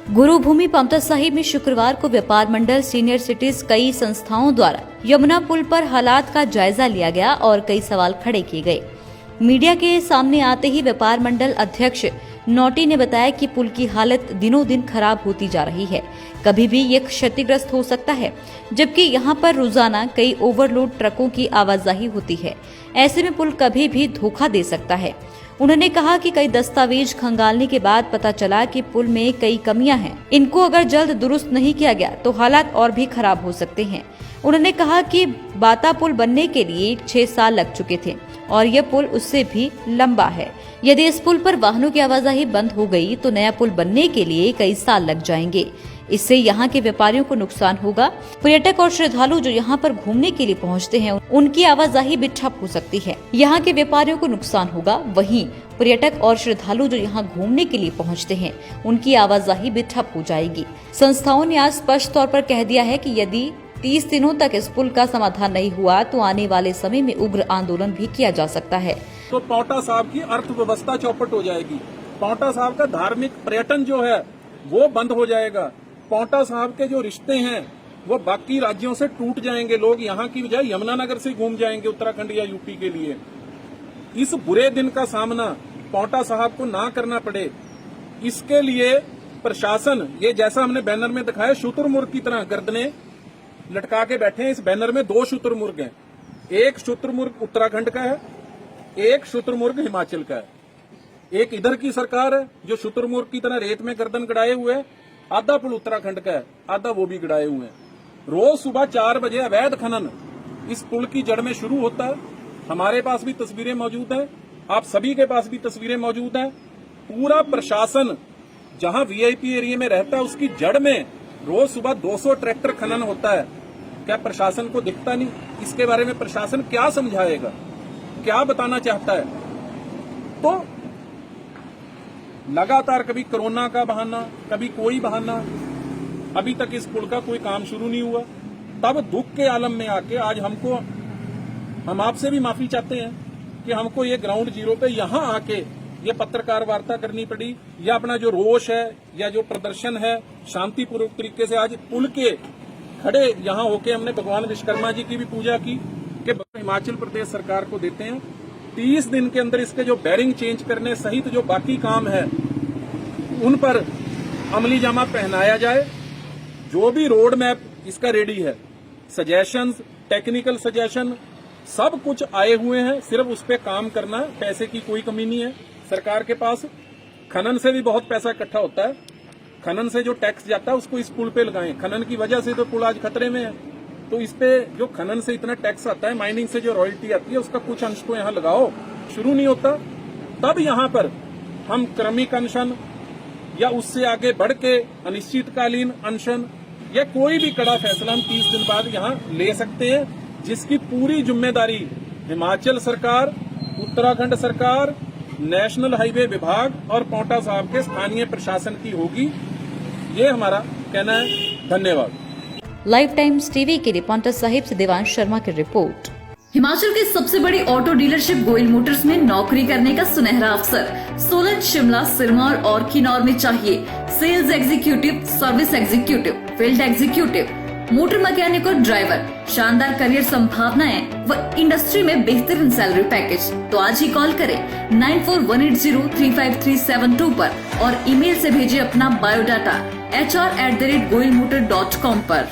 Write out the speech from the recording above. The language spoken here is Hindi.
गुरुभूमि पांवटा साहिब में शुक्रवार को व्यापार मंडल सीनियर सिटीज कई संस्थाओं द्वारा यमुना पुल पर हालात का जायजा लिया गया और कई सवाल खड़े किए गए। मीडिया के सामने आते ही व्यापार मंडल अध्यक्ष नोटी ने बताया कि पुल की हालत दिनों दिन खराब होती जा रही है, कभी भी ये क्षतिग्रस्त हो सकता है, जबकि यहाँ पर रोजाना कई ओवरलोड ट्रकों की आवाजाही होती है। ऐसे में पुल कभी भी धोखा दे सकता है। उन्होंने कहा कि कई दस्तावेज खंगालने के बाद पता चला कि पुल में कई कमियां हैं। इनको अगर जल्द दुरुस्त नहीं किया गया तो हालात और भी खराब हो सकते हैं। उन्होंने कहा कि बाता पुल बनने के लिए 6 साल लग चुके थे और यह पुल उससे भी लंबा है। यदि इस पुल पर वाहनों की आवाजाही बंद हो गई तो नया पुल बनने के लिए कई साल लग जाएंगे। इससे यहाँ के व्यापारियों को नुकसान होगा। पर्यटक और श्रद्धालु जो यहाँ पर घूमने के लिए पहुँचते हैं उनकी आवाजाही भी ठप हो सकती है। यहाँ के व्यापारियों को नुकसान होगा, वहीं पर्यटक और श्रद्धालु जो यहाँ घूमने के लिए पहुँचते हैं उनकी आवाजाही भी ठप हो जाएगी। संस्थाओं ने आज स्पष्ट तौर पर कह दिया है कि यदि 30 दिनों तक इस पुल का समाधान नहीं हुआ तो आने वाले समय में उग्र आंदोलन भी किया जा सकता है। तो पांवटा साहब की अर्थव्यवस्था चौपट हो जाएगी। पांवटा साहब का धार्मिक पर्यटन जो है वो बंद हो जाएगा। पांवटा साहब के जो रिश्ते हैं वो बाकी राज्यों से टूट जाएंगे। लोग यहाँ की बजाय यमुनानगर से घूम जाएंगे उत्तराखंड या यूपी के लिए। इस बुरे दिन का सामना पांवटा साहब को ना करना पड़े, इसके लिए प्रशासन, ये जैसा हमने बैनर में दिखाया, शुतुरमुर्ग की तरह गर्दनें लटका के बैठे हैं। इस बैनर में 2 शुतुरमुर्ग हैं। एक शुतुरमुर्ग उत्तराखंड का है, एक शुतुरमुर्ग हिमाचल का है। एक इधर की सरकार है जो शुतुरमुर्ग की तरह रेत में गर्दन गड़ाए हुए है। आधा पुल उत्तराखंड का है, आधा वो भी गड़ाए हुए हैं। रोज सुबह 4 बजे अवैध खनन इस पुल की जड़ में शुरू होता है। हमारे पास भी तस्वीरें मौजूद हैं, आप सभी के पास भी तस्वीरें मौजूद हैं। पूरा प्रशासन जहां वीआईपी एरिया में रहता है उसकी जड़ में रोज सुबह 200 ट्रैक्टर खनन होता है। क्या प्रशासन को दिखता नहीं? इसके बारे में प्रशासन क्या समझाएगा, क्या बताना चाहता है? तो लगातार कभी कोरोना का बहाना, कभी कोई बहाना, अभी तक इस पुल का कोई काम शुरू नहीं हुआ। तब दुख के आलम में आके आज हम आपसे भी माफी चाहते हैं कि हमको ये ग्राउंड जीरो पे यहाँ आके ये पत्रकार वार्ता करनी पड़ी, या अपना जो रोष है या जो प्रदर्शन है शांतिपूर्वक तरीके से आज पुल के खड़े यहाँ होके हमने भगवान विश्वकर्मा जी की भी पूजा की कि हिमाचल प्रदेश सरकार को देते हैं 30 दिन के अंदर इसके जो बैरिंग चेंज करने सहित जो बाकी काम है उन पर अमली जामा पहनाया जाए। जो भी रोड मैप इसका रेडी है, सजेशंस, टेक्निकल सजेशन सब कुछ आए हुए हैं, सिर्फ उस पर काम करना है। पैसे की कोई कमी नहीं है सरकार के पास। खनन से भी बहुत पैसा इकट्ठा होता है। खनन से जो टैक्स जाता है उसको इस पुल पे लगाएं। खनन की वजह से तो पुल आज खतरे में है, तो इस पे जो खनन से इतना टैक्स आता है, माइनिंग से जो रॉयल्टी आती है, उसका कुछ अंश तो यहाँ लगाओ। शुरू नहीं होता तब यहाँ पर हम क्रमिक अनशन या उससे आगे बढ़ के अनिश्चितकालीन अनशन या कोई भी कड़ा फैसला हम 30 दिन बाद यहाँ ले सकते हैं, जिसकी पूरी जिम्मेदारी हिमाचल सरकार, उत्तराखंड सरकार, नेशनल हाईवे विभाग और पांवटा साहब के स्थानीय प्रशासन की होगी। ये हमारा कहना है। धन्यवाद। लाइव टाइम्स टीवी के लिए पांवटा साहिब से देवांश शर्मा की रिपोर्ट। हिमाचल की सबसे बड़ी ऑटो डीलरशिप गोयल मोटर्स में नौकरी करने का सुनहरा अवसर सोलन, शिमला, सिरमौर और किन्नौर में चाहिए sales executive, service executive, field executive, motor mechanic और ड्राइवर। शानदार करियर संभावनाएं व इंडस्ट्री में बेहतरीन सैलरी पैकेज। तो आज ही कॉल करें 9418035372 पर और ईमेल से भेजिए अपना बायोडाटा hr@goilmotor.com पर।